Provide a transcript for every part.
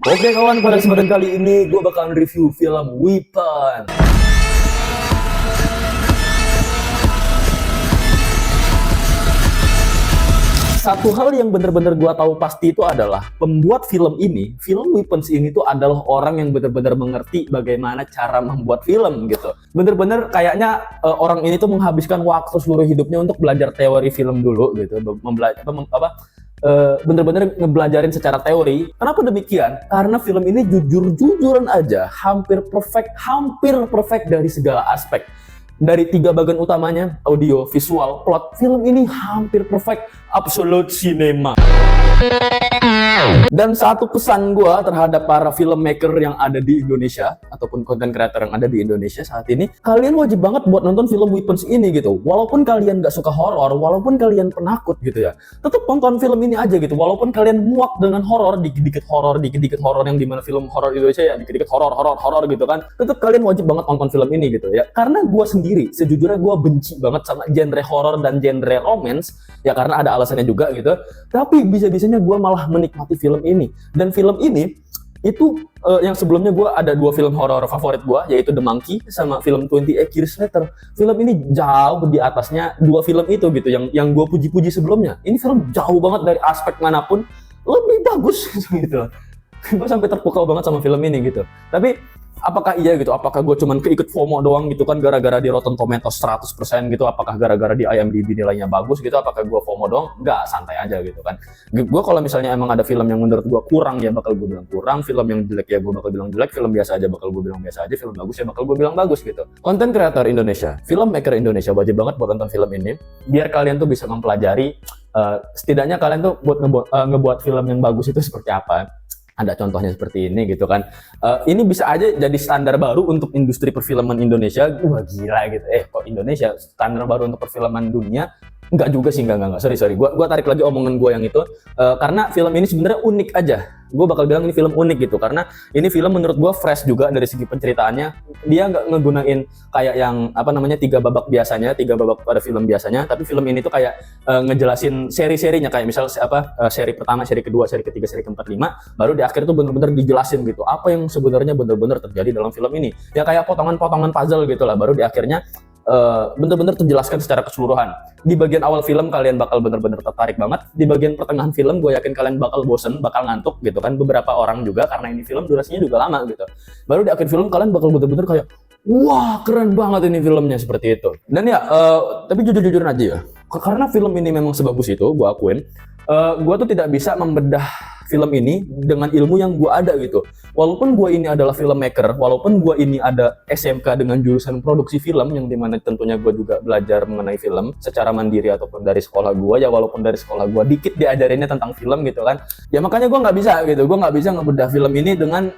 Oke kawan, pada kesempatan kali ini gue bakalan review film Weapon. Satu hal yang bener-bener gue tahu pasti itu adalah pembuat film ini, film Weapons ini tuh adalah orang yang bener-bener mengerti bagaimana cara membuat film gitu. Bener-bener kayaknya orang ini tuh menghabiskan waktu seluruh hidupnya untuk belajar teori film dulu gitu, bener-bener ngebelajarin secara teori. Kenapa demikian? Karena film ini jujur-jujuran aja hampir perfect dari segala aspek. Dari 3 bagian utamanya, audio, visual, plot, film ini hampir perfect, absolute cinema. Dan satu pesan gue terhadap para filmmaker yang ada di Indonesia ataupun content creator yang ada di Indonesia saat ini, kalian wajib banget buat nonton film Weapons ini gitu. Walaupun kalian gak suka horor, walaupun kalian penakut gitu ya, tetap tonton film ini aja gitu. Walaupun kalian muak dengan horor, dikit-dikit horor yang dimana film horor Indonesia ya dikit-dikit horor gitu kan, tetap kalian wajib banget nonton film ini gitu ya. Karena gue sendiri sejujurnya gue benci banget sama genre horor dan genre romance ya, karena ada alasannya juga gitu. Tapi bisa-bisanya gue malah menikmati film ini. Dan film ini itu yang sebelumnya gue ada 2 film horor favorit gue, yaitu The Monkey sama film 28 Years Later. Film ini jauh di atasnya 2 film itu gitu yang gue puji-puji sebelumnya. Ini film jauh banget dari aspek manapun lebih bagus gitu. Gue sampai terpukau banget sama film ini gitu. Tapi apakah iya gitu? Apakah gue cuman keikut FOMO doang gitu kan, gara-gara di Rotten Tomatoes 100% gitu? Apakah gara-gara di IMDb nilainya bagus gitu? Apakah gue FOMO doang? Enggak, santai aja gitu kan. Gue kalau misalnya emang ada film yang menurut gue kurang ya bakal gue bilang kurang, film yang jelek ya gue bakal bilang jelek, film biasa aja bakal gue bilang biasa aja, film bagus ya bakal gue bilang bagus gitu. Content creator Indonesia, filmmaker Indonesia wajib banget buat nonton film ini, biar kalian tuh bisa mempelajari setidaknya kalian tuh buat ngebuat film yang bagus itu seperti apa. Ada contohnya seperti ini gitu kan. Ini bisa aja jadi standar baru untuk industri perfilman Indonesia. Wah gila gitu. Kok Indonesia standar baru untuk perfilman dunia? Enggak juga sih, enggak. Sorry. Gua tarik lagi omongan gue yang itu. Karena film ini sebenarnya unik aja. Gue bakal bilang ini film unik gitu. Karena ini film menurut gue fresh juga dari segi penceritaannya. Dia nggak ngegunain kayak yang 3 babak biasanya, 3 babak pada film biasanya. Tapi film ini tuh kayak ngejelasin seri-serinya. Kayak misal seri pertama, seri kedua, seri ketiga, seri keempat, 5. Baru di akhir tuh bener-bener dijelasin gitu. Apa yang sebenarnya bener-bener terjadi dalam film ini. Ya kayak potongan-potongan puzzle gitu lah. Baru di akhirnya bener-bener terjelaskan secara keseluruhan. Di bagian awal film kalian bakal bener-bener tertarik banget. Di bagian pertengahan film gue yakin kalian bakal bosen, bakal ngantuk gitu kan. Beberapa orang juga karena ini film durasinya juga lama gitu. Baru di akhir film kalian bakal bener-bener kayak wah keren banget ini filmnya, seperti itu. Dan ya tapi jujur-jujuran aja ya, karena film ini memang sebagus itu, gue akuin gue tuh tidak bisa membedah film ini dengan ilmu yang gue ada gitu. Walaupun gue ini adalah filmmaker, walaupun gue ini ada SMK dengan jurusan produksi film, yang dimana tentunya gue juga belajar mengenai film secara mandiri ataupun dari sekolah gue ya, walaupun dari sekolah gue dikit diajarinnya tentang film gitu kan. Ya makanya gue nggak bisa gitu, gue nggak bisa ngebedah film ini dengan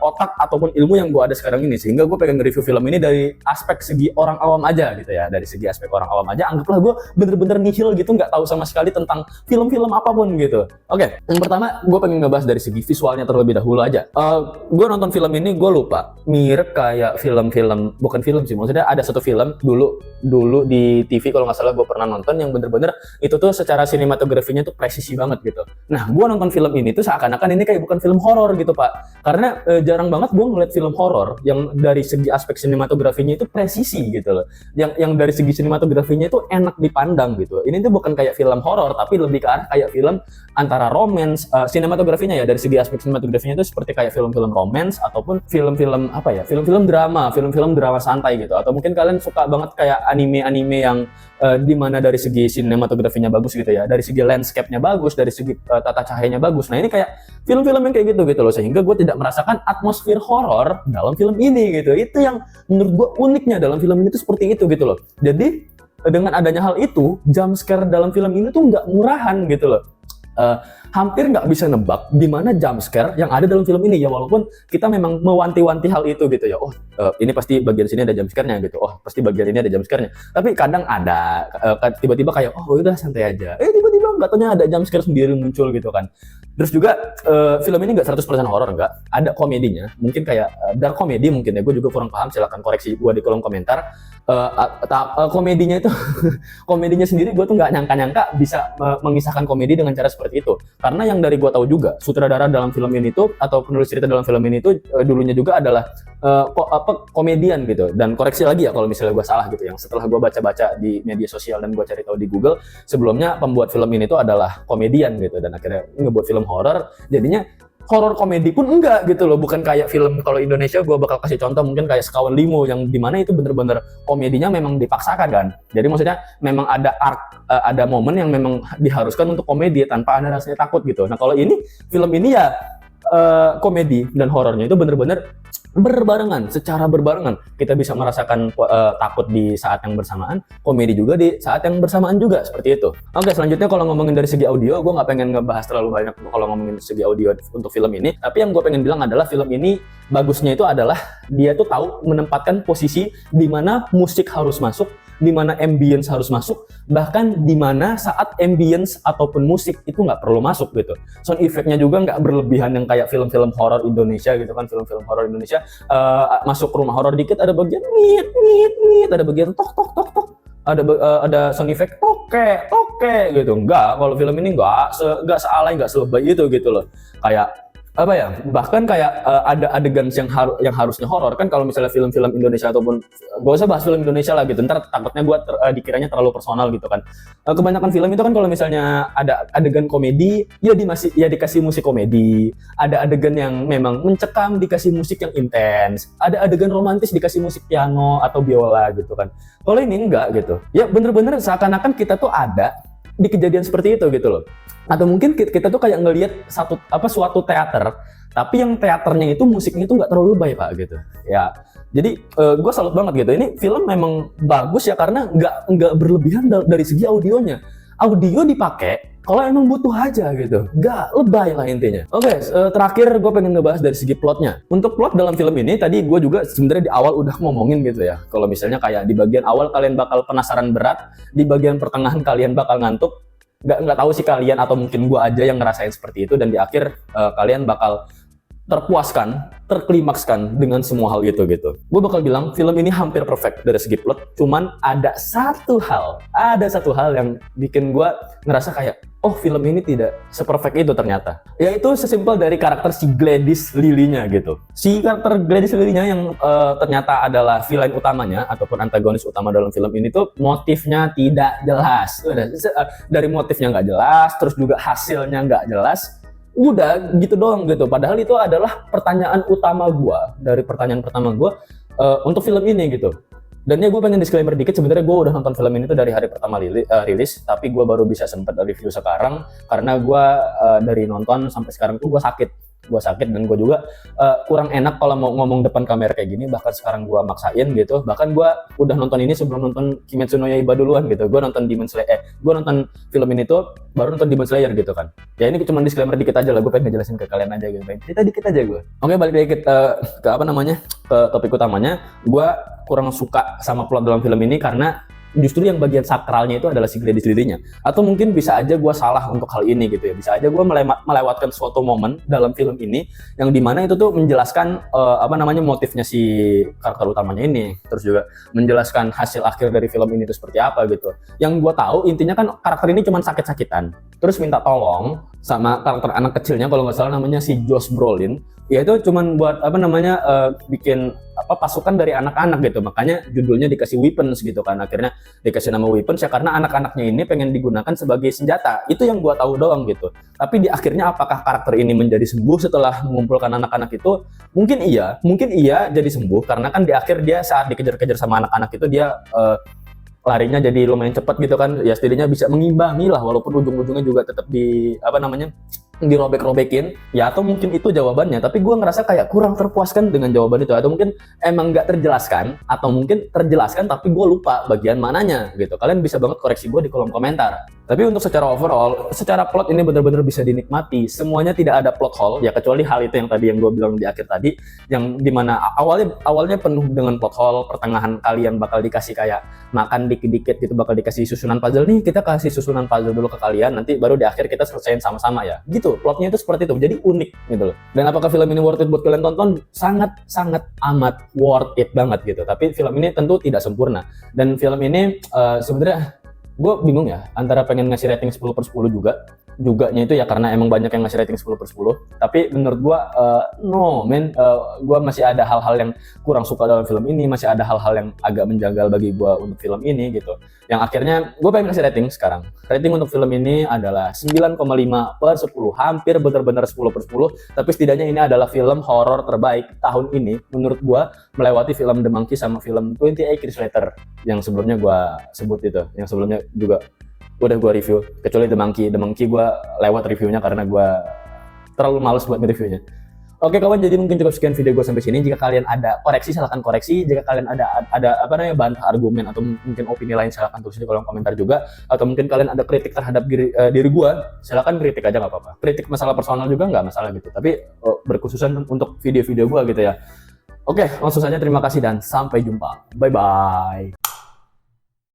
otak ataupun ilmu yang gue ada sekarang ini. Sehingga gue pengen nge-review film ini dari aspek segi orang awam aja gitu ya, dari segi aspek orang awam aja. Anggaplah gue bener-bener nihil gitu, nggak tahu sama sekali tentang film-film apapun gitu. Oke, yang pertama gue pengen ngebahas dari segi visualnya terlebih dahulu aja. Gue nonton film ini gue lupa, mirip kayak film-film, bukan film sih, maksudnya ada satu film dulu di TV kalau nggak salah gue pernah nonton, yang bener-bener itu tuh secara sinematografinya tuh presisi banget gitu. Nah gue nonton film ini tuh seakan-akan ini kayak bukan film horor gitu pak, karena jarang banget gue ngeliat film horor yang dari segi aspek sinematografinya itu presisi gitu loh, yang dari segi sinematografinya itu enak dipandang gitu. Ini tuh bukan kayak film horor, tapi lebih ke arah kayak film antara romance, sinematografinya ya, dari segi aspek sinematografinya itu seperti kayak film-film romance ataupun film-film film-film drama santai gitu. Atau mungkin kalian suka banget kayak anime-anime yang dimana dari segi sinematografinya bagus gitu ya, dari segi landscape-nya bagus, dari segi tata cahayanya bagus. Nah ini kayak film-film yang kayak gitu loh, sehingga gue tidak merasakan atmosfer horor dalam film ini gitu. Itu yang menurut gue uniknya dalam film ini tuh seperti itu gitu loh. Jadi dengan adanya hal itu, jump scare dalam film ini tuh nggak murahan gitu loh. Hampir nggak bisa nebak di mana jump scare yang ada dalam film ini ya, walaupun kita memang mewanti-wanti hal itu gitu ya. Ini pasti bagian sini ada jump scare-nya gitu. Pasti bagian ini ada jump scare-nya. Tapi kadang ada tiba-tiba kayak udah santai aja. Tiba-tiba bang, katanya ada jump scare sendiri muncul gitu kan. Terus juga film ini nggak 100% horor, nggak, ada komedinya, mungkin kayak dark comedy mungkin ya, gue juga kurang paham, silahkan koreksi gue di kolom komentar. Komedinya itu komedinya sendiri gue tuh nggak nyangka bisa mengisahkan komedi dengan cara seperti itu, karena yang dari gue tahu juga sutradara dalam film ini tuh atau penulis cerita dalam film ini tuh dulunya juga adalah komedian gitu. Dan koreksi lagi ya kalau misalnya gue salah gitu, yang setelah gue baca-baca di media sosial dan gue cari tahu di Google, sebelumnya pembuat film ini tuh adalah komedian gitu, dan akhirnya ngebuat film horor, jadinya horor komedi pun enggak gitu loh, bukan kayak film kalau Indonesia gue bakal kasih contoh mungkin kayak Sekawan Limo yang dimana itu bener-bener komedinya memang dipaksakan kan. Jadi maksudnya memang ada ada momen yang memang diharuskan untuk komedi tanpa ada rasanya takut gitu. Nah kalau ini film ini ya komedi dan horornya itu bener-bener berbarengan, secara berbarengan. Kita bisa merasakan takut di saat yang bersamaan, komedi juga di saat yang bersamaan juga, seperti itu. Oke, selanjutnya kalau ngomongin dari segi audio, gue nggak pengen ngebahas terlalu banyak kalau ngomongin dari segi audio untuk film ini. Tapi yang gue pengen bilang adalah film ini bagusnya itu adalah dia tuh tahu menempatkan posisi di mana musik harus masuk, di mana ambience harus masuk, bahkan di mana saat ambience ataupun musik itu nggak perlu masuk gitu. Sound effect-nya juga nggak berlebihan yang kayak film-film horor Indonesia gitu kan. Film-film horor Indonesia masuk rumah horor dikit ada bagian nit, ada bagian tok tok tok tok, ada sound effect toke gitu. Enggak, kalau film ini nggak sealay, nggak selebay itu gitu loh. Kayak apa ya, bahkan kayak ada adegan yang harusnya horor kan. Kalau misalnya film-film Indonesia ataupun gak usah bahas film Indonesia lah gitu, ntar takutnya gue dikiranya terlalu personal gitu kan. Kebanyakan film itu kan kalau misalnya ada adegan komedi ya dikasih musik komedi, ada adegan yang memang mencekam dikasih musik yang intens, ada adegan romantis dikasih musik piano atau biola gitu kan. Kalau ini enggak gitu ya, bener-bener seakan-akan kita tuh ada di kejadian seperti itu gitu loh. Atau mungkin kita tuh kayak ngelihat suatu teater, tapi yang teaternya itu musiknya itu nggak terlalu baik pak gitu ya. Jadi gue salut banget gitu, ini film memang bagus ya karena nggak berlebihan dari segi audionya. Audio dipakai kalau emang butuh aja gitu, nggak lebay lah intinya. Oke, terakhir gue pengen ngebahas dari segi plotnya. Untuk plot dalam film ini tadi gue juga sebenarnya di awal udah ngomongin gitu ya, kalau misalnya kayak di bagian awal kalian bakal penasaran berat, di bagian pertengahan kalian bakal ngantuk. Nggak tahu sih kalian atau mungkin gue aja yang ngerasain seperti itu, dan di akhir kalian bakal terpuaskan, terklimakskan dengan semua hal itu gitu. Gue bakal bilang film ini hampir perfect dari segi plot, cuman ada satu hal yang bikin gue ngerasa kayak, oh film ini tidak seperfect itu ternyata. Yaitu sesimpel dari karakter si Gladys Lily-nya gitu. Si karakter Gladys Lily-nya yang ternyata adalah villain utamanya ataupun antagonis utama dalam film ini tuh motifnya tidak jelas. Dari motifnya nggak jelas, terus juga hasilnya nggak jelas. Udah gitu doang gitu. Padahal itu adalah pertanyaan utama gue, dari pertanyaan pertama gue untuk film ini gitu. Dan ya gue pengen disclaimer dikit, sebenarnya gue udah nonton film ini tuh dari hari pertama rilis, tapi gue baru bisa sempat review sekarang karena gue dari nonton sampai sekarang tuh gue sakit dan gue juga kurang enak kalau mau ngomong depan kamera kayak gini. Bahkan sekarang gue maksain gitu, bahkan gue udah nonton ini sebelum nonton Kimetsu no Yaiba duluan gitu. Gue nonton gue nonton film ini tuh baru nonton Demon Slayer gitu kan. Ya ini cuma disclaimer dikit aja lah, gue pengen ngejelasin ke kalian aja gitu, cerita dikit aja gue. Oke, balik lagi ke topik utamanya. Gue kurang suka sama plot dalam film ini karena justru yang bagian sakralnya itu adalah si Gladys Lily-nya. Atau mungkin bisa aja gue salah untuk hal ini gitu ya, bisa aja gue melewatkan suatu momen dalam film ini yang dimana itu tuh menjelaskan motifnya si karakter utamanya ini, terus juga menjelaskan hasil akhir dari film ini itu seperti apa gitu. Yang gue tahu intinya kan karakter ini cuma sakit-sakitan, terus minta tolong sama karakter anak kecilnya, kalau nggak salah namanya si Josh Brolin, ya itu cuman buat bikin pasukan dari anak-anak gitu. Makanya judulnya dikasih Weapons gitu kan. Akhirnya dikasih nama Weapons ya karena anak-anaknya ini pengen digunakan sebagai senjata. Itu yang gua tahu doang gitu. Tapi di akhirnya apakah karakter ini menjadi sembuh setelah mengumpulkan anak-anak itu? Mungkin iya jadi sembuh karena kan di akhir dia saat dikejar-kejar sama anak-anak itu dia larinya jadi lumayan cepat gitu kan. Ya setidaknya bisa mengimbangi lah, walaupun ujung-ujungnya juga tetap dirobek-robekin ya. Atau mungkin itu jawabannya, tapi gue ngerasa kayak kurang terpuaskan dengan jawaban itu. Atau mungkin emang nggak terjelaskan, atau mungkin terjelaskan tapi gue lupa bagian mananya gitu. Kalian bisa banget koreksi gue di kolom komentar. Tapi untuk secara overall, secara plot ini benar-benar bisa dinikmati. Semuanya tidak ada plot hole, ya kecuali hal itu yang tadi yang gue bilang di akhir tadi, yang dimana awalnya penuh dengan plot hole, pertengahan kalian bakal dikasih kayak makan dikit-dikit gitu, bakal dikasih susunan puzzle nih, kita kasih susunan puzzle dulu ke kalian, nanti baru di akhir kita selesaiin sama-sama ya. Gitu, plotnya itu seperti itu, jadi unik gitu loh. Dan apakah film ini worth it buat kalian tonton? Sangat amat worth it banget gitu. Tapi film ini tentu tidak sempurna. Dan film ini sebenarnya gue bingung ya, antara pengen ngasih rating 10/10 juganya itu ya karena emang banyak yang ngasih rating 10/10, tapi menurut gue no men, gue masih ada hal-hal yang kurang suka dalam film ini, masih ada hal-hal yang agak menjanggal bagi gue untuk film ini gitu, yang akhirnya gue pengen kasih rating sekarang. Rating untuk film ini adalah 9,5/10, hampir bener-bener 10/10, tapi setidaknya ini adalah film horor terbaik tahun ini menurut gue, melewati film The Monkey sama film 28 Years Later yang sebelumnya gue sebut itu, yang sebelumnya juga udah gue review, kecuali The Monkey gue lewat reviewnya karena gue terlalu males buat nge-reviewnya. Oke kawan, jadi mungkin cukup sekian video gue sampai sini. Jika kalian ada koreksi silahkan koreksi, jika kalian ada apa namanya bantah argumen atau mungkin opini lain silahkan tulis di kolom komentar juga, atau mungkin kalian ada kritik terhadap diri gue, silahkan kritik aja nggak apa-apa. Kritik masalah personal juga nggak masalah gitu, tapi berkhususan untuk video-video gue gitu ya. Oke, langsung saja terima kasih dan sampai jumpa. Bye bye.